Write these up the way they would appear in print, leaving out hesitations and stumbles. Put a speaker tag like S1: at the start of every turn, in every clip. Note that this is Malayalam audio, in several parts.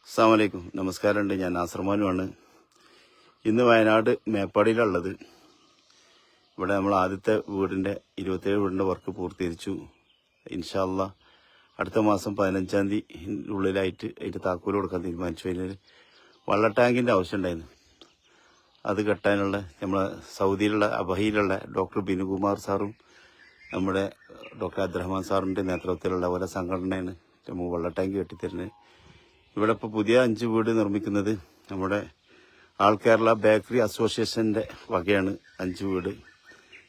S1: അസ്സലാമു അലൈക്കും. നമസ്കാരമുണ്ട്. ഞാൻ നാസർമാനുമാണ്. ഇന്ന് വയനാട് മേപ്പാടിയിലുള്ളത്. ഇവിടെ നമ്മൾ ആദ്യത്തെ വീടിൻ്റെ 27 വീടിൻ്റെ വർക്ക് പൂർത്തീകരിച്ചു. ഇൻഷാ അല്ലാഹ് അടുത്ത മാസം 15-ാം തീയതി ഉള്ളിലായിട്ട് അതിൻ്റെ താക്കോൽ കൊടുക്കാൻ തീരുമാനിച്ചു. അതിന് വെള്ള ടാങ്കിൻ്റെ ആവശ്യം ഉണ്ടായിരുന്നു. അത് കെട്ടാനുള്ള നമ്മളെ സൗദിയിലുള്ള അബഹയിലുള്ള ഡോക്ടർ ബിനുകുമാർ സാറും നമ്മുടെ ഡോക്ടർ അബ്ദുറഹ്മാൻ സാറിൻ്റെ നേതൃത്വത്തിലുള്ള ഓരോ സംഘടനയാണ് നമുക്ക് വെള്ള ടാങ്ക് കെട്ടിത്തരുന്നത്. ഇവിടെ ഇപ്പോൾ പുതിയ 5 വീട് നിർമ്മിക്കുന്നത് നമ്മുടെ ആൾ കേരള ബേക്കറി അസോസിയേഷൻ്റെ വകയാണ്. 5 വീട്.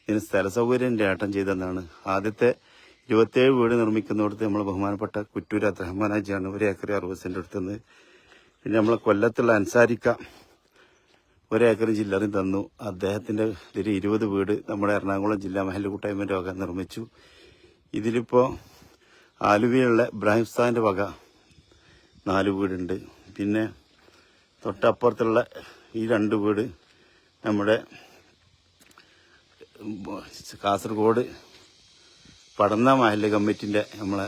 S1: ഇതിന് സ്ഥല സൗകര്യം ഏട്ടം ചെയ്തെന്നാണ്. ആദ്യത്തെ 27 വീട് നിർമ്മിക്കുന്നിടത്ത് നമ്മൾ ബഹുമാനപ്പെട്ട കുറ്റൂർ അബ്ദുറഹ്മാൻ ഹാജിയാണ് 1 ഏക്കർ 60 സെന്റ് എടുത്തുന്നത്. പിന്നെ നമ്മളെ കൊല്ലത്തുള്ള അൻസാരിക്ക 1 ഏക്കർ ചില്ലറയും തന്നു. അദ്ദേഹത്തിൻ്റെ ഇതിൽ 20 വീട് നമ്മുടെ എറണാകുളം ജില്ലാ മഹല്ല് കൂട്ടായ്മയുടെ വക നിർമ്മിച്ചു. ഇതിലിപ്പോൾ ആലുവയുള്ള ഇബ്രാഹിം ഉസ്താദിൻ്റെ വക 4 വീടുണ്ട്. പിന്നെ തൊട്ടപ്പുറത്തുള്ള ഈ 2 വീട് നമ്മുടെ കാസർഗോഡ് പടന്ന മഹല്ല് കമ്മിറ്റിൻ്റെ നമ്മളെ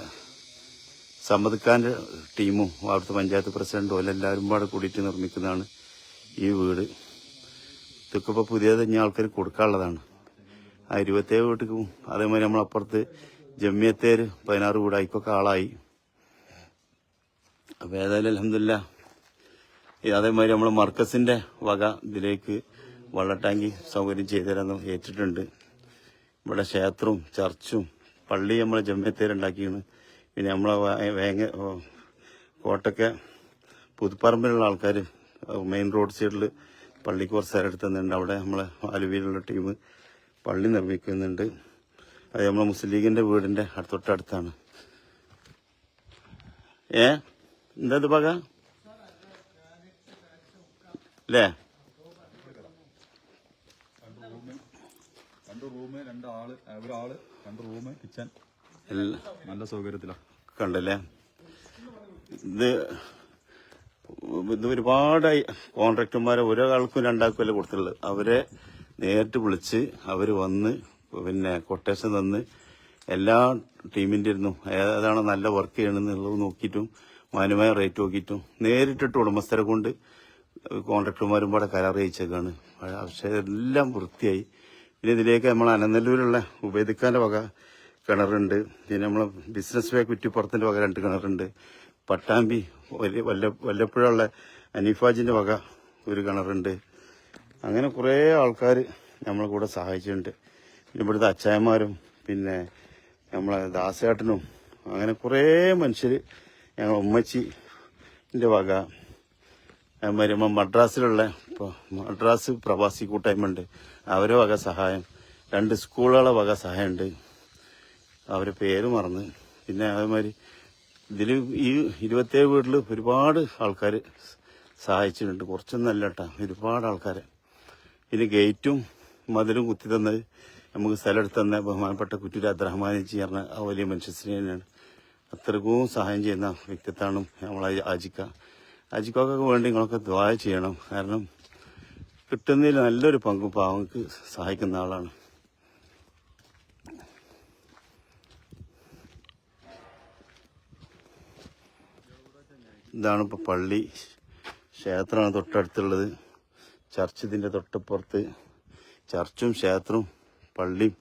S1: സമ്മദ് ഖാൻ്റെ ടീമും അവിടുത്തെ പഞ്ചായത്ത് പ്രസിഡന്റും എല്ലാവരും പാടെ കൂടിയിട്ട് നിർമ്മിക്കുന്നതാണ് ഈ വീട്. ഇതൊക്കെ ഇപ്പോൾ പുതിയത് ഇനി ആൾക്കാർ കൊടുക്കാനുള്ളതാണ്. ആ 27 വീട്ടിലും അതേമാതിരി നമ്മളപ്പുറത്ത് ജമ്മിയത്തേര് 16 വീട് ആയിക്കൊക്കെ ആളായി. അപ്പോൾ ഏതായാലും അൽഹംദുലില്ലാ അതേമാതിരി നമ്മൾ മർക്കസിൻ്റെ വക ഇതിലേക്ക് വെള്ള ടാങ്കി സൗകര്യം ചെയ്തു തരാൻ ഏറ്റിട്ടുണ്ട്. ഇവിടെ ക്ഷേത്രവും ചർച്ചും പള്ളി നമ്മളെ ജമ്മിയത്തേരുണ്ടാക്കിയാണ്. പിന്നെ നമ്മളെ കോട്ടയ്ക്ക് പുതുപ്പറമ്പിലുള്ള ആൾക്കാർ മെയിൻ റോഡ് സൈഡിൽ പള്ളിക്ക് കുറച്ച് സ്ഥലം എടുത്തുന്നുണ്ട്. അവിടെ നമ്മളെ ആലുവയിലുള്ള ടീം പള്ളി നിർമ്മിക്കുന്നുണ്ട്. അത് നമ്മളെ മുസ്ലിം ലീഗിൻ്റെ വീടിൻ്റെ തൊട്ടടുത്താണ്. എന്താ ഇത് പക അല്ലേ?
S2: 2 റൂം 2 ആള് 2 റൂം കിച്ചൺ നല്ല സൗകര്യത്തിലാണ്
S1: കണ്ടല്ലേ. ഇത് ഒരുപാട് കോൺട്രാക്ടർമാരെ ഒരാൾക്കും 2 ആൾക്കും കൊടുത്തിട്ടുള്ളത്. അവരെ നേരിട്ട് വിളിച്ച് അവർ വന്ന് പിന്നെ കൊട്ടേഷൻ തന്ന് എല്ലാ ടീമിൻ്റെ ഇരുന്നും ഏതാണ് നല്ല വർക്ക് ചെയ്യണമെന്നുള്ളത് നോക്കിയിട്ടും മാന്യമായ റേറ്റ് നോക്കിയിട്ടും നേരിട്ടിട്ട് ഉടമസ്ഥരെ കൊണ്ട് കോൺട്രാക്ടർമാരും കൂടെ കരാർ ചെയ്യിച്ചേക്കാണ്. പക്ഷേ എല്ലാം വൃത്തിയായി. പിന്നെ ഇതിലേക്ക് നമ്മൾ അനന്തല്ലൂരുള്ള ഉബൈദിക്കാൻ്റെ വക കിണറുണ്ട്. പിന്നെ നമ്മളെ ബിസിനസ് വേ കുറ്റിപ്പുറത്തിൻ്റെ വക 2 കിണറുണ്ട്. പട്ടാമ്പി വല്ലപ്പുഴയുള്ള അനീഫാജിൻ്റെ വക 1 കിണറുണ്ട്. അങ്ങനെ കുറേ ആൾക്കാർ നമ്മളെ കൂടെ സഹായിച്ചിട്ടുണ്ട്. പിന്നെ ഇവിടുത്തെ അച്ചായന്മാരും പിന്നെ നമ്മളെ ദാസേട്ടനും അങ്ങനെ കുറേ മനുഷ്യർ ഞങ്ങൾ ഉമ്മച്ചിൻ്റെ വക അതുമാതിരി നമ്മൾ മദ്രാസിലുള്ള മദ്രാസ് പ്രവാസി കൂട്ടായ്മ ഉണ്ട്. അവരെ വക സഹായം 2 സ്കൂളുകളെ വക സഹായമുണ്ട്. അവരെ പേര് മറന്ന്. പിന്നെ അതേമാതിരി ഇതിൽ ഈ 27 വീട്ടിൽ ഒരുപാട് ആൾക്കാർ സഹായിച്ചിട്ടുണ്ട്. കുറച്ചൊന്നല്ല കേട്ടോ, ഒരുപാട് ആൾക്കാരെ. പിന്നെ ഗേറ്റും മതിലും കുത്തി തന്നത് നമുക്ക് സ്ഥലം എടുത്ത് തന്നെ ബഹുമാനപ്പെട്ട കുറ്റൂർ അബ്ദുറഹ്മാൻ പറഞ്ഞ ആ വലിയ മനുഷ്യശ്രീ തന്നെയാണ്. അത്രക്കും സഹായം ചെയ്യുന്ന വ്യക്തിത്വമാണ് നമ്മളെ ആജിക്കൊക്കെ വേണ്ടി നിങ്ങളൊക്കെ ദുആ ചെയ്യണം. കാരണം കിട്ടുന്നതിൽ നല്ലൊരു പങ്കും പാവങ്ങൾക്ക് സഹായിക്കുന്ന ആളാണ്. ഇതാണ് ഇപ്പോൾ പള്ളി. ക്ഷേത്രമാണ് തൊട്ടടുത്തുള്ളത്. ചർച്ച് ഇതിൻ്റെ തൊട്ടപ്പുറത്ത്. ചർച്ചും ക്ഷേത്രവും പള്ളിയും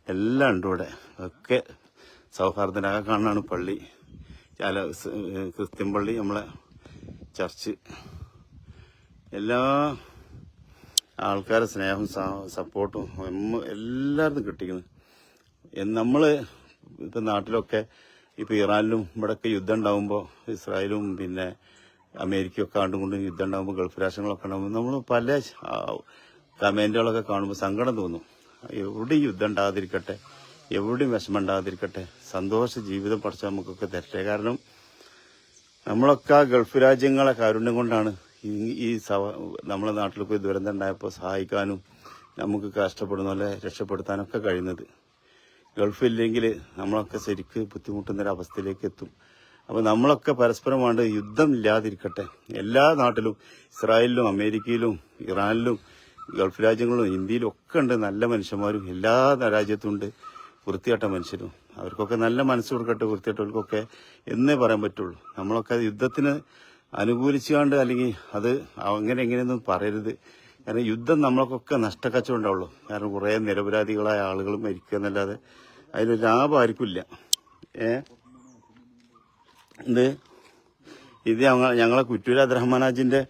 S1: എല്ലാം ഉണ്ട് ഇവിടെ. ഒക്കെ സൗഹാർദ്ദനാകെ കാണാനാണ് പള്ളി. ക്രിസ്ത്യൻ പള്ളി, നമ്മളെ ചർച്ച്, എല്ലാ ആൾക്കാരുടെ സ്നേഹവും സപ്പോർട്ടും എല്ലായിടത്തും കിട്ടിക്കുന്നു. നമ്മൾ ഇപ്പം നാട്ടിലൊക്കെ ഇപ്പോൾ ഇറാനിലും ഇവിടെയൊക്കെ യുദ്ധം ഉണ്ടാകുമ്പോൾ ഇസ്രായേലും പിന്നെ അമേരിക്കയൊക്കെ ആണ്ടുകൊണ്ടും യുദ്ധം ഉണ്ടാകുമ്പോൾ ഗൾഫ് രാഷ്ട്രങ്ങളൊക്കെ ഉണ്ടാകുമ്പോൾ നമ്മൾ പല കമൻറ്റുകളൊക്കെ കാണുമ്പോൾ സങ്കടം തോന്നും. എവിടെയും യുദ്ധം ഉണ്ടാകാതിരിക്കട്ടെ, എവിടെയും വിഷമം ഉണ്ടാകാതിരിക്കട്ടെ, സന്തോഷ ജീവിതം പഠിച്ച നമുക്കൊക്കെ തരട്ടെ. കാരണം നമ്മളൊക്കെ ആ ഗൾഫ് രാജ്യങ്ങളെ കാരുണ്യം കൊണ്ടാണ് ഈ നമ്മളെ നാട്ടിൽ പോയി ദുരന്തം ഉണ്ടായപ്പോൾ സഹായിക്കാനും നമുക്ക് കഷ്ടപ്പെടുന്ന പോലെ രക്ഷപ്പെടുത്താനൊക്കെ കഴിയുന്നത്. ഗൾഫില്ലെങ്കിൽ നമ്മളൊക്കെ ശരിക്ക് ബുദ്ധിമുട്ടുന്നൊരവസ്ഥയിലേക്ക് എത്തും. അപ്പോൾ നമ്മളൊക്കെ പരസ്പരം വേണ്ട യുദ്ധം ഇല്ലാതിരിക്കട്ടെ. എല്ലാ നാട്ടിലും ഇസ്രായേലിലും അമേരിക്കയിലും ഇറാനിലും ഗൾഫ് രാജ്യങ്ങളിലും ഇന്ത്യയിലും ഒക്കെ ഉണ്ട് നല്ല മനുഷ്യന്മാരും. എല്ലാ രാജ്യത്തും ഉണ്ട് വൃത്തികെട്ട മനുഷ്യരും. അവർക്കൊക്കെ നല്ല മനസ്സ് കൊടുക്കട്ടെ. വൃത്തികെട്ടവർക്കൊക്കെ എന്നേ പറയാൻ പറ്റുള്ളൂ. നമ്മളൊക്കെ യുദ്ധത്തിന് അനുകൂലിച്ചുകൊണ്ട് അല്ലെങ്കിൽ അത് അങ്ങനെ എങ്ങനെയൊന്നും പറയരുത്. കാരണം യുദ്ധം നമ്മൾക്കൊക്കെ നഷ്ടക്കച്ചവടം ഉണ്ടാവുള്ളൂ. കാരണം കുറേ നിരപരാധികളായ ആളുകൾ മരിക്കുക എന്നല്ലാതെ അതിനൊരു ലാഭം ആർക്കില്ല. ഇത് ഞങ്ങളെ കുറ്റൂർ അബ്ദുറഹ്മാനാജിന്റെ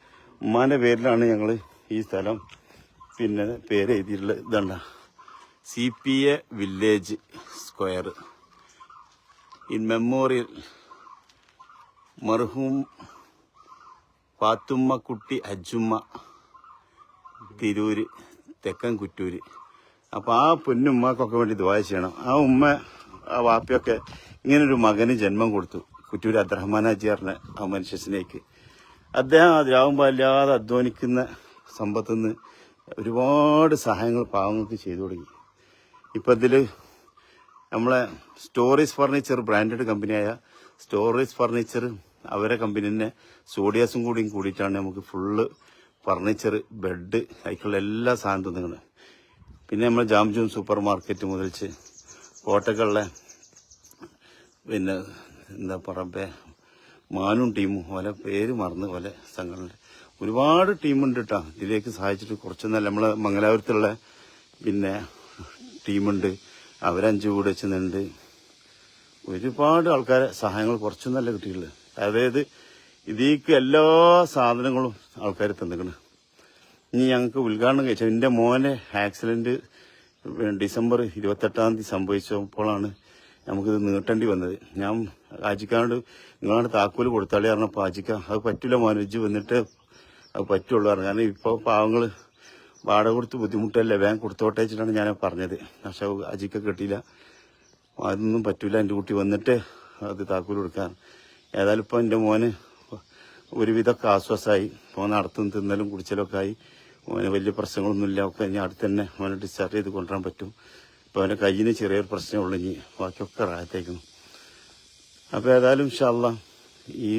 S1: ഉമ്മാന്റെ പേരിലാണ് ഞങ്ങൾ ഈ സ്ഥലം പിന്നെ പേര് എഴുതിയിട്ടുള്ളത്. ഇതണ്ട CPA village square in memorial മർഹൂം പാത്തുമ്മക്കുട്ടി ഹജ്ജുമ്മ തിരൂര് തെക്കൻ കുറ്റൂര്. അപ്പോൾ ആ പൊന്നുമ്മക്കൊക്കെ വേണ്ടി ദുആ ചെയ്യണം. ആ ഉമ്മ ആ വാപ്പയൊക്കെ ഇങ്ങനൊരു മകന് ജന്മം കൊടുത്തു. കുറ്റൂർ അബ്ദുറഹ്മാനാജി പറഞ്ഞ ആ മനുഷ്യസിനേക്ക് അദ്ദേഹം രാവും പാലില്ലാതെ അധ്വാനിക്കുന്ന സമ്പത്തുനിന്ന് ഒരുപാട് സഹായങ്ങൾ പാവങ്ങൾക്ക് ചെയ്തു തുടങ്ങി. ഇപ്പം ഇതിൽ നമ്മളെ സ്റ്റോറീസ് ഫർണിച്ചർ ബ്രാൻഡഡ് കമ്പനിയായ സ്റ്റോറീസ് ഫർണിച്ചർ അവരെ കമ്പനി തന്നെ സോഡിയാസും കൂടിയും കൂടിയിട്ടാണ് നമുക്ക് ഫുള്ള് ഫർണിച്ചർ ബെഡ് അതിക്കുള്ള എല്ലാ സാധനം തന്നിങ്ങനെ. പിന്നെ നമ്മൾ ജാംജൂൺ സൂപ്പർ മാർക്കറ്റ് മുതൽച്ച് കോട്ടകളിലെ പിന്നെ എന്താ പറയുക മാനും ടീമും ഓലെ പേര് മറന്ന് പോലെ സംഘടന ഒരുപാട് ടീമുണ്ട് കേട്ടോ. ഇതിലേക്ക് സഹായിച്ചിട്ട് കുറച്ചൊന്നല്ല. നമ്മളെ മംഗലാപുരത്തുള്ള പിന്നെ ടീമുണ്ട്, അവരഞ്ച് കൂടെ വെച്ചുന്നുണ്ട്. ഒരുപാട് ആൾക്കാരെ സഹായങ്ങൾ കുറച്ചൊന്നല്ല കിട്ടിയിട്ടുള്ളത്. അതായത് ഇതിലേക്ക് എല്ലാ സാധനങ്ങളും ആൾക്കാർ തന്നിക്കണ്. ഇനി ഞങ്ങൾക്ക് ഉദ്ഘാടനം കഴിച്ചാൽ എൻ്റെ മോനെ ആക്സിഡന്റ് ഡിസംബർ 28 സംഭവിച്ചപ്പോഴാണ് നമുക്കിത് നീട്ടേണ്ടി വന്നത്. ഞാൻ ആജിക്കാണ്ട് നിങ്ങളാണ് താക്കോല് കൊടുത്താളി പറഞ്ഞപ്പോൾ ആജിക്ക അത് പറ്റില്ല മോനജ് വന്നിട്ട് അത് പറ്റുള്ളൂ പറഞ്ഞു. കാരണം ഇപ്പോൾ പാവങ്ങൾ വാടക കൊടുത്ത് ബുദ്ധിമുട്ടല്ലേ, വേഗം കൊടുത്തോട്ടെ വെച്ചിട്ടാണ് ഞാൻ പറഞ്ഞത്. പക്ഷെ ആജിക്ക കിട്ടിയില്ല, അതൊന്നും പറ്റൂല, എൻ്റെ കുട്ടി വന്നിട്ട് അത് താക്കോല് കൊടുക്കാൻ. ഏതായാലും ഇപ്പോൾ എൻ്റെ മോന് ഒരുവിധമൊക്കെ ആശ്വാസമായി. മോൻ നടത്തും തിന്നലും കുടിച്ചലൊക്കെ ആയി. മോന് വലിയ പ്രശ്നങ്ങളൊന്നുമില്ല. ഒക്കെ ഇനി അടുത്ത് തന്നെ മോനെ ഡിസ്ചാർജ് ചെയ്ത് കൊണ്ടുവരാൻ പറ്റും. ഇപ്പോൾ അവൻ്റെ കയ്യിന് ചെറിയൊരു പ്രശ്നമേ ഉള്ളൂ, ഇനി ബാക്കിയൊക്കെ റാഹത്തേക്കുന്നു. അപ്പോൾ ഏതായാലും ഇൻഷാ അല്ലാഹ് ഈ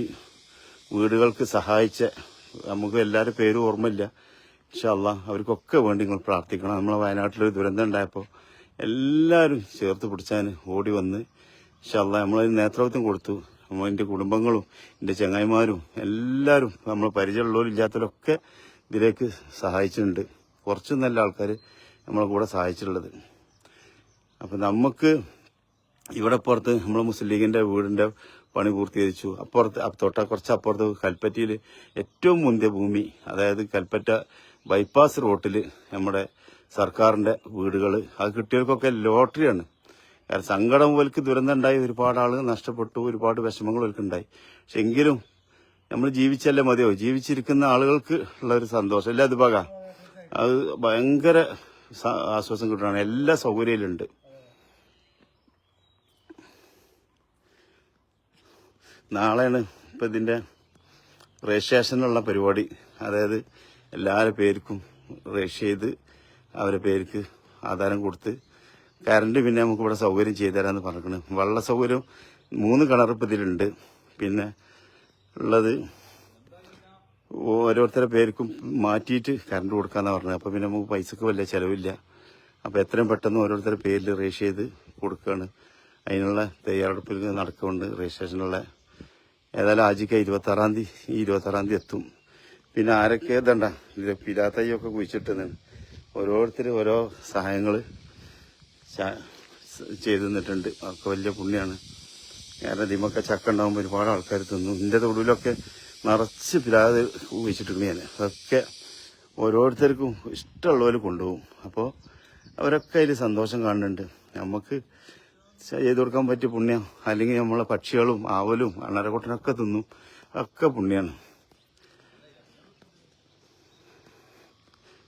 S1: വീടുകൾക്ക് സഹായിച്ച നമുക്ക് എല്ലാവരും പേരും ഓർമ്മയില്ല. ഇൻഷാ അല്ലാഹ് അവർക്കൊക്കെ വേണ്ടി നിങ്ങൾ പ്രാർത്ഥിക്കണം. നമ്മളെ വയനാട്ടിലൊരു ദുരന്തം ഉണ്ടായപ്പോൾ എല്ലാവരും ചേർത്ത് പിടിച്ചാൻ ഓടി വന്ന് ഇൻഷാ അല്ലാഹ് നമ്മളൊരു നേതൃത്വം കൊടുത്തു. എൻ്റെ കുടുംബങ്ങളും എൻ്റെ ചങ്ങായിമാരും എല്ലാവരും നമ്മൾ പരിചയമുള്ളവരും ഇല്ലാത്തവരൊക്കെ ഇതിലേക്ക് സഹായിച്ചിട്ടുണ്ട്. കുറച്ച് നല്ല ആൾക്കാർ നമ്മളെ കൂടെ സഹായിച്ചിട്ടുള്ളത്. അപ്പം നമുക്ക് ഇവിടെ പുറത്ത് നമ്മൾ മുസ്ലിം ലീഗിൻ്റെ വീടിൻ്റെ പണി പൂർത്തീകരിച്ചു. അപ്പുറത്ത് കുറച്ച് അപ്പുറത്ത് കൽപ്പറ്റയിൽ ഏറ്റവും മുന്തിയ ഭൂമി, അതായത് കൽപ്പറ്റ ബൈപ്പാസ് റോട്ടിൽ നമ്മുടെ സർക്കാരിൻ്റെ വീടുകൾ അത് കിട്ടിയവർക്കൊക്കെ ലോട്ടറിയാണ്. കാരണം സങ്കടം പോലേക്ക് ദുരന്തം ഉണ്ടായി, ഒരുപാട് ആളുകൾ നഷ്ടപ്പെട്ടു, ഒരുപാട് വിഷമങ്ങൾ ഉണ്ടായി. പക്ഷെ എങ്കിലും നമ്മൾ ജീവിച്ചല്ലേ മതിയോ, ജീവിച്ചിരിക്കുന്ന ആളുകൾക്ക് ഉള്ള ഒരു സന്തോഷം അല്ലേ അത് പക, അത് ഭയങ്കര ആശ്വാസം കിട്ടുകയാണ്. എല്ലാ സൗകര്യത്തിലുണ്ട്. നാളെയാണ് ഇപ്പം ഇതിൻ്റെ രജിസ്ട്രേഷനുള്ള പരിപാടി. അതായത് എല്ലാവരുടെ പേർക്കും രജിസ്റ്റർ ചെയ്ത് അവരുടെ പേർക്ക് ആധാരം കൊടുത്ത് കറണ്ട് പിന്നെ നമുക്ക് ഇവിടെ സൗകര്യം ചെയ്തു തരാമെന്ന് പറഞ്ഞിരിക്കണം. വെള്ള സൗകര്യം 3 കിണർ ഇപ്പം ഇതിലുണ്ട്. പിന്നെ ഉള്ളത് ഓരോരുത്തരുടെ പേർക്കും മാറ്റിയിട്ട് കറണ്ട് കൊടുക്കാമെന്നാണ് പറഞ്ഞത്. അപ്പോൾ പിന്നെ നമുക്ക് പൈസക്ക് വലിയ ചിലവില്ല. അപ്പോൾ എത്രയും പെട്ടെന്ന് ഓരോരുത്തരുടെ പേരിൽ രജിസ്റ്റർ ചെയ്ത് കൊടുക്കുകയാണ്. അതിനുള്ള തയ്യാറെടുപ്പിൽ നടക്കുന്നുണ്ട് രജിസ്ട്രേഷനുള്ള. ഏതായാലും ആജിക്ക 26 എത്തും. പിന്നെ ആരൊക്കെ ഇതണ്ട ഇത് പിലാത്തയ്യൊക്കെ കുഴിച്ചിട്ടുന്നതാണ്. ഓരോരുത്തർ ഓരോ സഹായങ്ങൾ ചെയ്തു തന്നിട്ടുണ്ട്. ഒക്കെ വലിയ പുണ്യമാണ്. കാരണം ഇതിമൊക്കെ ചക്ക ഉണ്ടാകുമ്പോൾ ഒരുപാട് ആൾക്കാർ തിന്നു. എൻ്റെ തൊടുവിലൊക്കെ നിറച്ച് പിലാതെ കുഴിച്ചിട്ടുണ്ട് ഞാൻ. അതൊക്കെ ഓരോരുത്തർക്കും ഇഷ്ടമുള്ളവർ കൊണ്ടുപോകും. അപ്പോൾ അവരൊക്കെ അതിൽ സന്തോഷം കാണുന്നുണ്ട്. നമുക്ക് ചെയ്തു കൊടുക്കാൻ പറ്റിയ പുണ്യം. അല്ലെങ്കിൽ നമ്മളെ പക്ഷികളും ആവലും അണരക്കൊട്ടനൊക്കെ തിന്നും, ഒക്കെ പുണ്യമാണ്.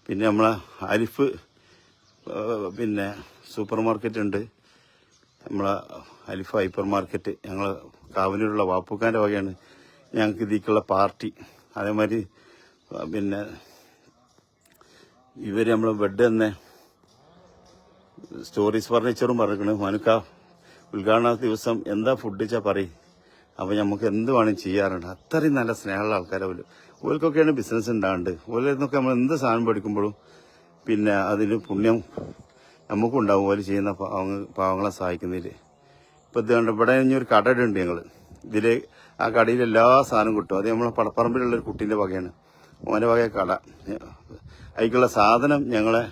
S1: പിന്നെ നമ്മളെ അലിഫ് പിന്നെ സൂപ്പർ മാർക്കറ്റ് ഉണ്ട്. നമ്മളെ അലിഫ് ഹൈപ്പർ മാർക്കറ്റ് ഞങ്ങൾ കാവനൂരുള്ള വാപ്പുക്കാൻ്റെ വകയാണ് ഞങ്ങൾക്ക് ഇതിലേക്കുള്ള പാർട്ടി. അതേമാതിരി പിന്നെ ഇവർ നമ്മളെ ബെഡ് തന്നെ സ്റ്റോറീസ് ഫർണിച്ചറും പറഞ്ഞിരിക്കണ്. മനുക്ക ഉദ്ഘാടന ദിവസം എന്താ ഫുഡ് വെച്ചാൽ പറയും. അപ്പോൾ നമുക്ക് എന്ത് വേണം ചെയ്യാറുണ്ട്. അത്രയും നല്ല സ്നേഹമുള്ള ആൾക്കാരെ പോലും. ഓൽക്കൊക്കെയാണ് ബിസിനസ് ഉണ്ടാകുന്നുണ്ട്. ഓലിരുന്നൊക്കെ നമ്മൾ എന്ത് സാധനം പഠിക്കുമ്പോഴും പിന്നെ അതിന് പുണ്യം നമുക്കും ഉണ്ടാവും. ഓല് ചെയ്യുന്ന പാവങ്ങളെ സഹായിക്കുന്നതിൽ. ഇപ്പോൾ ഇത് കണ്ട ഇവിടെ ഇനി ഒരു കട ഉണ്ട് ഞങ്ങൾ. ഇതിൽ ആ കടയിൽ എല്ലാ സാധനവും കിട്ടും. അത് നമ്മളെ പടപ്പറമ്പിലുള്ളൊരു കുട്ടീൻ്റെ വകയാണ്, ഓൻ്റെ വക കട. അതിലേക്കുള്ള സാധനം ഞങ്ങളെ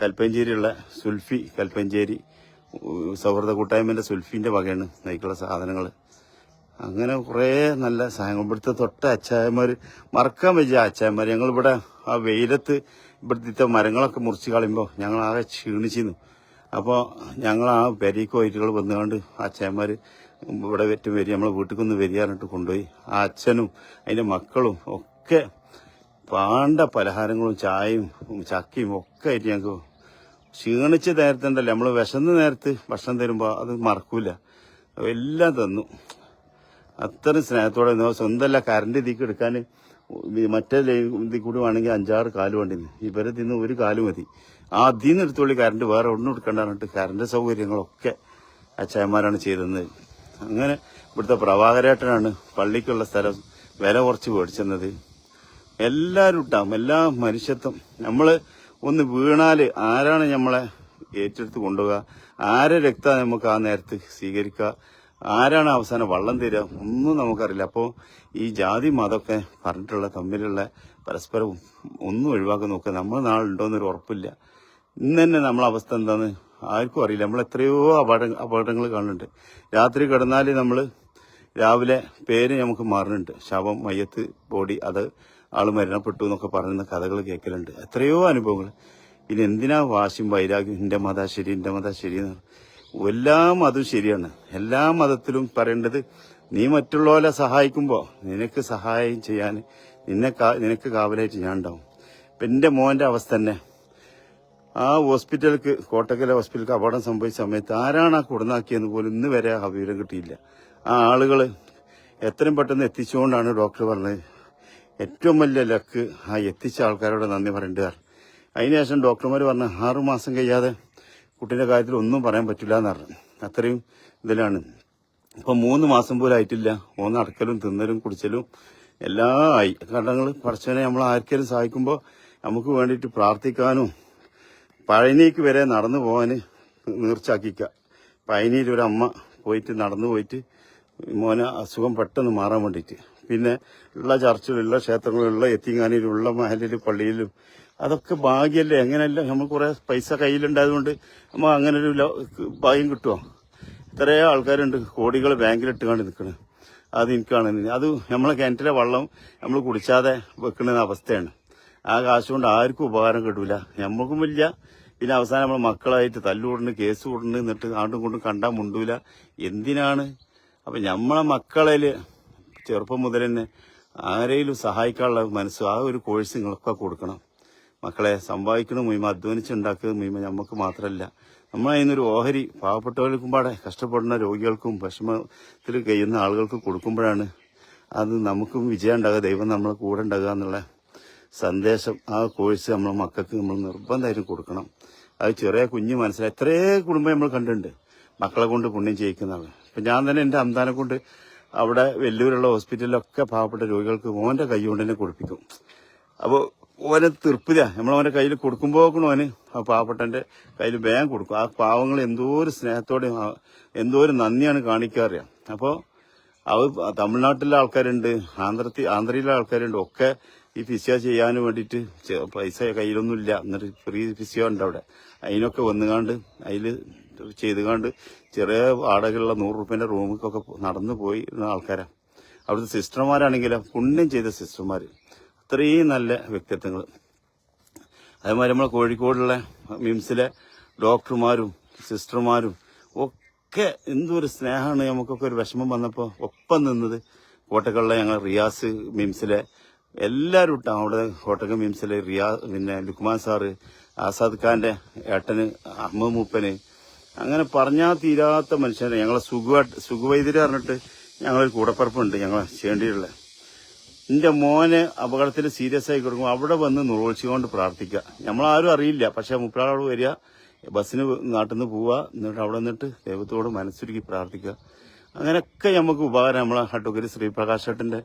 S1: കൽപ്പഞ്ചേരിയുള്ള സുൽഫി, കൽപ്പഞ്ചേരി സൗഹൃദ കൂട്ടായ്മൻ്റെ സുൽഫിൻ്റെ വകയാണ് അതിലേക്കുള്ള സാധനങ്ങൾ. അങ്ങനെ കുറേ നല്ല സാധനങ്ങൾ ഇവിടുത്തെ തൊട്ട അച്ചായന്മാർ, മറക്കാൻ പറ്റിയ അച്ചായന്മാർ. ഞങ്ങളിവിടെ ആ വെയിലത്ത് ഇവിടുത്തെ മരങ്ങളൊക്കെ മുറിച്ച് കളയുമ്പോൾ ഞങ്ങൾ ആകെ ക്ഷീണിച്ചിരുന്നു. അപ്പോൾ ഞങ്ങൾ ആ പെരീക്ക് പോയിട്ടുകൾ വന്നുകൊണ്ട് അച്ചായന്മാർ ഇവിടെ വെറ്റും വരി നമ്മളെ വീട്ടിൽ വരികയാറിട്ട് കൊണ്ടുപോയി. ആ അച്ഛനും അതിൻ്റെ മക്കളും ഒക്കെ പാണ്ട പലഹാരങ്ങളും ചായയും ചക്കയും ഒക്കെ ആയിട്ട് ഞങ്ങൾക്ക് ക്ഷീണിച്ച നേരത്തെ ഉണ്ടല്ലോ, നമ്മൾ വിശന്ന നേരത്ത് ഭക്ഷണം തരുമ്പോൾ അത് മറക്കൂല, എല്ലാം തന്നു. അത്രയും സ്നേഹത്തോടെ സ്വന്തമല്ല കറണ്ട് ഇതിക്ക് എടുക്കാൻ മറ്റേ ഇതിൽ കൂടി വേണമെങ്കിൽ 5-6 കാല് വേണ്ടിന്ന്, ഇവരെ തിന്ന് ഒരു കാല് മതി. ആ അതിൽ നിന്ന് എടുത്തോളി കറണ്ട്, വേറെ ഒന്നും എടുക്കണ്ടാന്നിട്ട് കറണ്ട് സൗകര്യങ്ങളൊക്കെ അച്ചായന്മാരാണ് ചെയ്തത്. അങ്ങനെ ഇവിടുത്തെ പ്രഭാകരേട്ടനാണ് പള്ളിക്കുള്ള സ്ഥലം വില കുറച്ച് മേടിച്ചെന്നത്. എല്ലാവരും ഇട്ടാം, എല്ലാ മനുഷ്യത്വം. നമ്മൾ ഒന്ന് വീണാൽ ആരാണ് നമ്മളെ ഏറ്റെടുത്ത് കൊണ്ടുപോകുക, ആരെ രക്തം നമുക്ക് ആ നേരത്ത് സ്വീകരിക്കുക, ആരാണ് അവസാനം വള്ളം തരിക, ഒന്നും നമുക്കറിയില്ല. അപ്പോൾ ഈ ജാതി മതമൊക്കെ പറഞ്ഞിട്ടുള്ള തമ്മിലുള്ള പരസ്പരം ഒന്നും ഒഴിവാക്കാൻ നോക്കുക. നമ്മൾ നാളുണ്ടോയെന്നൊരു ഉറപ്പില്ല. ഇന്ന് തന്നെ നമ്മളെ അവസ്ഥ എന്താണെന്ന് ആർക്കും അറിയില്ല. നമ്മൾ എത്രയോ അപകടങ്ങൾ കാണുന്നുണ്ട്. രാത്രി കിടന്നാൽ നമ്മൾ രാവിലെ പേര് നമുക്ക് മാറുന്നുണ്ട്, ശവം, മയ്യത്ത്, ബോഡി, അത് ആൾ മരണപ്പെട്ടു എന്നൊക്കെ പറയുന്ന കഥകൾ കേൾക്കലുണ്ട്. എത്രയോ അനുഭവങ്ങൾ. ഇനി എന്തിനാ വാശിയും വൈരാഗ്യം, എൻ്റെ മത ശരി, എൻ്റെ മത ശരി എന്ന്. എല്ലാ മതവും ശരിയാണ്. എല്ലാ മതത്തിലും പറയേണ്ടത് നീ മറ്റുള്ളവരെ സഹായിക്കുമ്പോൾ നിനക്ക് സഹായം ചെയ്യാൻ നിനക്ക് കാവലായിട്ട് ഞാൻ ഉണ്ടാവും. ഇപ്പം എൻ്റെ മോൻ്റെ അവസ്ഥ തന്നെ, ആ ഹോസ്പിറ്റലിലേക്ക്, കോട്ടക്കല ഹോസ്പിറ്റലിലേക്ക് അപകടം സംഭവിച്ച സമയത്ത് ആരാണ് ആ കൊടുന്നാക്കിയെന്ന് പോലും ഇന്ന് വരെ ആ വിവരം കിട്ടിയില്ല. ആ ആളുകൾ എത്രയും പെട്ടെന്ന് എത്തിച്ചുകൊണ്ടാണ് ഡോക്ടർ പറഞ്ഞത്. ഏറ്റവും വലിയ ലക്ക് ആ എത്തിച്ച ആൾക്കാരോട് നന്ദി പറയേണ്ടതാണ്. അതിനുശേഷം ഡോക്ടർമാർ പറഞ്ഞ 6 മാസം കഴിയാതെ കുട്ടീൻ്റെ കാര്യത്തിൽ ഒന്നും പറയാൻ പറ്റില്ല എന്ന് പറഞ്ഞു. അത്രയും ഇതിലാണ്. ഇപ്പം 3 മാസം പോലും ആയിട്ടില്ല. അടക്കലും തിന്നലും കുടിച്ചലും എല്ലാം ആയി. കടങ്ങൾ പഠിച്ചവനെ നമ്മൾ ആർക്കെങ്കിലും സഹായിക്കുമ്പോൾ നമുക്ക് വേണ്ടിയിട്ട് പ്രാർത്ഥിക്കാനും പഴനിക്ക് വരെ നടന്നു പോകാൻ നീർച്ചാക്കിക്കുക. പഴനിയിൽ ഒരു അമ്മ പോയിട്ട് നടന്നു പോയിട്ട് മോനെ അസുഖം പെട്ടെന്ന് മാറാൻ വേണ്ടിയിട്ട്. പിന്നെ ഉള്ള ചർച്ചിലുള്ള ക്ഷേത്രങ്ങളിലുള്ള എത്തിങ്ങാനിലുള്ള മഹലിൽ പള്ളിയിലും അതൊക്കെ ഭാഗ്യമല്ലേ. എങ്ങനെയല്ല നമ്മൾ കുറേ പൈസ കയ്യിലുണ്ടായതുകൊണ്ട് നമ്മൾ അങ്ങനെ ഒരു ഭാഗ്യം കിട്ടുമോ? ഇത്രയും ആൾക്കാരുണ്ട്, കോടികൾ ബാങ്കിലിട്ട് കണ്ട് നിൽക്കുന്നത്. അത് എനിക്കാണ്. അത് നമ്മളെ കിണറ്റിലെ വെള്ളം നമ്മൾ കുടിച്ചാതെ വെക്കുന്ന അവസ്ഥയാണ്. ആ കാശ് കൊണ്ട് ആർക്കും ഉപകാരം കിട്ടൂല, നമ്മൾക്കും ഇല്ല. പിന്നെ അവസാനം നമ്മൾ മക്കളായിട്ട് തല്ലുകൂടുന്നു, കേസ് കൂടുന്നു, എന്നിട്ട് ആണ്ടും കൊണ്ടും കണ്ടാൽ മുണ്ടൂല. എന്തിനാണ്? അപ്പം നമ്മളെ മക്കളിൽ ചെറുപ്പം മുതൽ തന്നെ ആരെയും സഹായിക്കാനുള്ള മനസ്സ്, ആ ഒരു കോഴ്സ് നിങ്ങളൊക്കെ കൊടുക്കണം. മക്കളെ സമ്പാദിക്കണം മുഴുവൻ, അധ്വാനിച്ചുണ്ടാക്കുക മുഴുവൻ നമുക്ക് മാത്രമല്ല. നമ്മളതിനൊരു ഓഹരി പാവപ്പെട്ടവർക്കും പാടെ കഷ്ടപ്പെടുന്ന രോഗികൾക്കും വിഷമത്തിൽ കഴിയുന്ന ആളുകൾക്ക് കൊടുക്കുമ്പോഴാണ് അത് നമുക്കും വിജയം ഉണ്ടാകുക, ദൈവം നമ്മളെ കൂടെ ഉണ്ടാകുക എന്നുള്ള സന്ദേശം. ആ കോഴ്സ് നമ്മളെ മക്കൾക്ക് നമ്മൾ നിർബന്ധമായിട്ടും കൊടുക്കണം. അത് ചെറിയ കുഞ്ഞ് മനസ്സിലായി. എത്രയോ കുടുംബം നമ്മൾ കണ്ടിട്ടുണ്ട് മക്കളെ കൊണ്ട് പുണ്യം ചെയ്യിക്കുന്നതാണ്. ഇപ്പം ഞാൻ തന്നെ എൻ്റെ അന്താനെ കൊണ്ട് അവിടെ വെല്ലൂരുള്ള ഹോസ്പിറ്റലിലൊക്കെ പാവപ്പെട്ട രോഗികൾക്ക് ഓൻ്റെ കൈ കൊണ്ട് തന്നെ കൊടുപ്പിക്കും. അപ്പോൾ ഓനെ തീർപ്പില്ല, നമ്മളവൻ്റെ കയ്യിൽ കൊടുക്കുമ്പോൾ ഓന് ആ പാവപ്പെട്ടൻ്റെ കയ്യിൽ വേഗം കൊടുക്കും. ആ പാവങ്ങൾ എന്തോ ഒരു സ്നേഹത്തോടെ എന്തോ ഒരു നന്ദിയാണ് കാണിക്കാറിയാം. അപ്പോൾ അത് തമിഴ്നാട്ടിലെ ആൾക്കാരുണ്ട്, ആന്ധ്രയിലെ ആൾക്കാരുണ്ട്, ഒക്കെ ഈ ഫിസിയോ ചെയ്യാൻ വേണ്ടിയിട്ട് പൈസ കയ്യിലൊന്നുമില്ല, എന്നിട്ട് ഫ്രീ ഫിസിയോ ഉണ്ട് അവിടെ. അതിനൊക്കെ വന്നുകാണ്ട് അതിൽ ചെയ്തുകാണ്ട് ചെറിയ വാടകയുള്ള 100 രൂപേൻ്റെ റൂമിക്കൊക്കെ നടന്നു പോയി ആൾക്കാരാണ്. അവിടുത്തെ സിസ്റ്റർമാരാണെങ്കിലും പുണ്യം ചെയ്ത സിസ്റ്റർമാർ, അത്രയും നല്ല വ്യക്തിത്വങ്ങൾ. അതേമാതിരി നമ്മളെ കോഴിക്കോടുള്ള മിംസിലെ ഡോക്ടർമാരും സിസ്റ്റർമാരും ഒക്കെ എന്തൊരു സ്നേഹമാണ്. നമുക്കൊക്കെ ഒരു വിഷമം വന്നപ്പോൾ ഒപ്പം നിന്നത് കോട്ടക്കലിലെ ഞങ്ങൾ റിയാസ് മിംസിലെ എല്ലാവരും ഇട്ടാണ്. അവിടെ കോട്ടക്ക മിംസിലെ പിന്നെ ലുക്മാൻ സാറ്, ആസാദ് ഖാന്റെ ഏട്ടന്, അഹമ്മദ് മൂപ്പന്, അങ്ങനെ പറഞ്ഞാൽ തീരാത്ത മനുഷ്യനെ. ഞങ്ങളെ സുഖവൈദ്യര് പറഞ്ഞിട്ട് ഞങ്ങളൊരു കൂടപ്പറപ്പുണ്ട് ഞങ്ങളെ ചേണ്ടിയുള്ള. എൻ്റെ മോനെ അപകടത്തിൽ സീരിയസ് ആയി കൊടുക്കുമ്പോൾ അവിടെ വന്ന് നുറോളിച്ചുകൊണ്ട് പ്രാർത്ഥിക്കുക. നമ്മളാരും അറിയില്ല, പക്ഷെ മുപ്പരാളോട് വരിക, ബസ്സിന് നാട്ടിൽ നിന്ന് പോവുക, എന്നിട്ട് അവിടെ നിന്നിട്ട് ദൈവത്തോട് മനസ്സുരുക്കി പ്രാർത്ഥിക്കുക. അങ്ങനെയൊക്കെ നമുക്ക് ഉപകാരം. നമ്മളെ അഡ്വക്കേറ്റ് ശ്രീപ്രകാശ് ഏട്ടൻ്റെ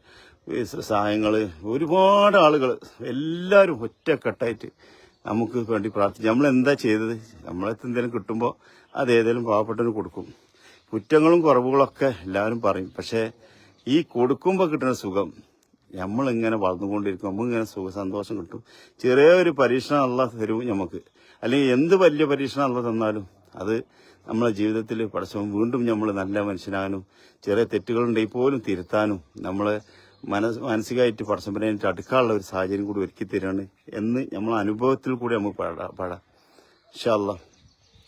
S1: സഹായങ്ങൾ, ഒരുപാട് ആളുകൾ എല്ലാവരും ഒറ്റക്കെട്ടായിട്ട് നമുക്ക് വേണ്ടി പ്രാർത്ഥിച്ചു. നമ്മളെന്താ ചെയ്തത്? നമ്മളെന്തെങ്കിലും എന്തെങ്കിലും കിട്ടുമ്പോൾ അത് ഏതെങ്കിലും പാവപ്പെട്ടവന് കൊടുക്കും. കുറ്റങ്ങളും കുറവുകളൊക്കെ എല്ലാവരും പറയും, പക്ഷേ ഈ കൊടുക്കുമ്പോൾ കിട്ടുന്ന സുഖം നമ്മളിങ്ങനെ വളർന്നുകൊണ്ടിരിക്കും, നമുക്കിങ്ങനെ സന്തോഷം കിട്ടും. ചെറിയൊരു പരീക്ഷണം അല്ലാഹ് തരും നമുക്ക്, അല്ലെങ്കിൽ എന്ത് വലിയ പരീക്ഷണം അല്ലാഹ് തന്നാലും അത് നമ്മളെ ജീവിതത്തിൽ പടച്ചവൻ വീണ്ടും നമ്മൾ നല്ല മനുഷ്യനാകാനും ചെറിയ തെറ്റുകളുണ്ടെങ്കിൽ പോലും തിരുത്താനും നമ്മളെ മാനസികമായിട്ട് പടച്ചവനായിട്ട് അടുക്കാനുള്ള ഒരു സാഹചര്യം കൂടി ഒരുക്കി തരാണ് എന്ന് നമ്മളെ അനുഭവത്തിൽ കൂടി നമുക്ക് പാടാം. ഇൻഷാ അല്ലാഹ്.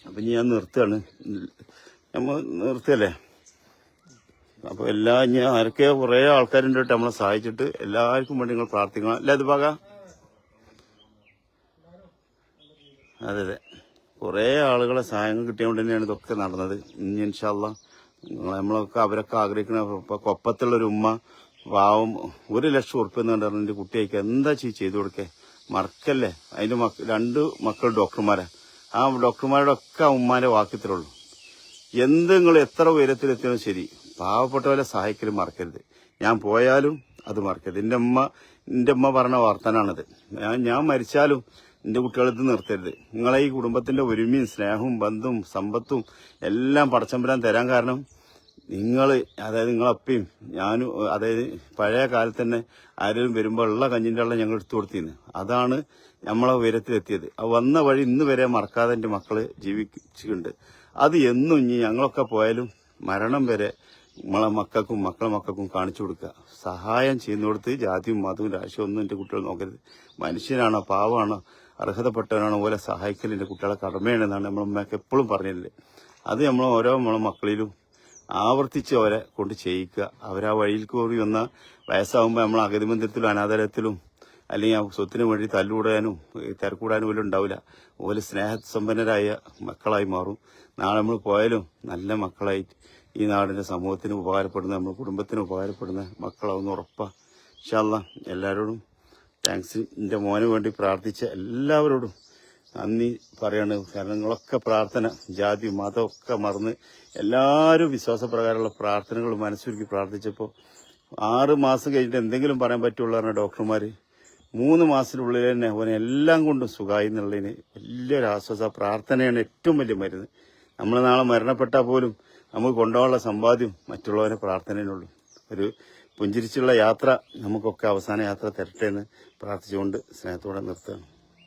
S1: അപ്പം ഞാൻ നിർത്തുകയാണ്. നമ്മൾ നിർത്തുകയല്ലേ? അപ്പോൾ ഞാൻ ആരൊക്കെ കുറേ ആൾക്കാരുണ്ട് കേട്ടോ നമ്മളെ സഹായിച്ചിട്ട്. എല്ലാവർക്കും വേണ്ടി നിങ്ങൾ പ്രാർത്ഥിക്കണം. അല്ലേ അത് പാക? അതെ, കുറേ ആളുകളെ സഹായങ്ങൾ കിട്ടിയതുകൊണ്ട് തന്നെയാണ് ഇതൊക്കെ നടന്നത്. ഇനി ഇൻഷാ അല്ലാഹ് നമ്മളൊക്കെ അവരൊക്കെ ആഗ്രഹിക്കുന്ന ഇപ്പൊ കൊപ്പത്തുള്ളൊരു ഉമ്മ പാവം 1 ലക്ഷം ഉറുപ്പ്യ എന്ന് പറഞ്ഞാൽ എൻ്റെ കുട്ടിയേക്ക് എന്താ ചെയ്തു കൊടുക്കേ, മറക്കല്ലേ. അതിന്റെ 2 മക്കൾ ഡോക്ടർമാരാ. ആ ഡോക്ടർമാരുടെ ഒക്കെ ഉമ്മാന്റെ വാക്കിത്തരുള്ളൂ. എന്ത് നിങ്ങൾ എത്ര ഉയരത്തിലെത്തിയാലും ശരി, പാവപ്പെട്ടവരെ സഹായിക്കലും മറക്കരുത്. ഞാൻ പോയാലും അത് മറക്കരുത്. എൻ്റെ അമ്മ പറഞ്ഞ വർത്തനാണത്. ഞാൻ മരിച്ചാലും എന്റെ കുട്ടികളത് നിർത്തരുത്. നിങ്ങളെ ഈ കുടുംബത്തിന്റെ ഒരുമയും സ്നേഹവും ബന്ധവും സമ്പത്തും എല്ലാം പടച്ചമ്പരാൻ തരാൻ കാരണം നിങ്ങൾ, അതായത് നിങ്ങളപ്പയും ഞാനും, അതായത് പഴയ കാലത്ത് തന്നെ ആരെങ്കിലും വരുമ്പോൾ ഉള്ള കഞ്ഞിന്റെ വെള്ളം ഞങ്ങൾ എടുത്തു കൊടുത്തിരുന്നു. അതാണ് നമ്മളെ ഉയരത്തിലെത്തിയത്. വന്ന വഴി ഇന്ന് വരെ മറക്കാതെ എൻ്റെ മക്കള് ജീവിച്ചിട്ടുണ്ട്. അത് എന്നും ഇനി ഞങ്ങളൊക്കെ പോയാലും മരണം വരെ നമ്മളെ മക്കൾക്കും മക്കളെ മക്കൾക്കും കാണിച്ചു കൊടുക്കുക. സഹായം ചെയ്യുന്നിടത്ത് ജാതിയും മതവും രാഷ്ട്രീയവും ഒന്നും എൻ്റെ കുട്ടികൾ നോക്കരുത്. മനുഷ്യനാണോ പാവമാണോ അർഹതപ്പെട്ടവനാണോ പോലെ സഹായിക്കൽ എൻ്റെ കുട്ടികളെ കടമയാണെന്നാണ് നമ്മളമ്മയൊക്കെ എപ്പോഴും പറഞ്ഞില്ലേ. അത് നമ്മൾ ഓരോ നമ്മളെ മക്കളിലും ആവർത്തിച്ച് അവരെ കൊണ്ട് ചെയ്യിക്കുക. അവരാ വഴിയിൽ കൂടി വന്ന വയസ്സാകുമ്പോൾ നമ്മൾ അഗതി മന്ദിരത്തിലും അനാഥാലയത്തിലും അല്ലെങ്കിൽ ആ സ്വത്തിന് വേണ്ടി തല്ലുകൂടാനും തിരക്കൂടാനും പോലും ഉണ്ടാവില്ല. അതുപോലെ സ്നേഹസമ്പന്നരായ മക്കളായി മാറും. നാളെ നമ്മൾ പോയാലും നല്ല മക്കളായി ഈ നാടിന്റെ സമൂഹത്തിന് ഉപകാരപ്പെടുന്ന, നമ്മുടെ കുടുംബത്തിന് ഉപകാരപ്പെടുന്ന മക്കളാവുന്ന ഉറപ്പാ. ഇൻഷാ അല്ലാഹ്. എല്ലാവരോടും താങ്ക്സ്. എൻ്റെ മോന് വേണ്ടി പ്രാർത്ഥിച്ച എല്ലാവരോടും നന്ദി പറയാണ്. കാരണം നിങ്ങളൊക്കെ പ്രാർത്ഥന, ജാതി മതം ഒക്കെ മറന്ന് എല്ലാവരും വിശ്വാസപ്രകാരമുള്ള പ്രാർത്ഥനകൾ മനസ്സൊരുക്കി പ്രാർത്ഥിച്ചപ്പോൾ 6 മാസം കഴിഞ്ഞിട്ട് എന്തെങ്കിലും പറയാൻ പറ്റുള്ളൂ പറഞ്ഞ ഡോക്ടർമാര് 3 മാസത്തിനുള്ളിൽ തന്നെ അവനെ എല്ലാം കൊണ്ടും സുഖമായി എന്നുള്ളതിന് വലിയൊരു ആശ്വാസ പ്രാർത്ഥനയാണ് ഏറ്റവും വലിയ മരുന്ന്. നമ്മൾ നാളെ മരണപ്പെട്ടാൽ പോലും നമുക്ക് കൊണ്ടുപോകാനുള്ള സമ്പാദ്യം മറ്റുള്ളവരെ പ്രാർത്ഥനയിലുള്ളൂ. ഒരു പുഞ്ചിരിച്ചുള്ള യാത്ര നമുക്കൊക്കെ അവസാന യാത്ര തരട്ടെ എന്ന് പ്രാർത്ഥിച്ചുകൊണ്ട് സ്നേഹത്തോടെ നിർത്തുകയാണ്.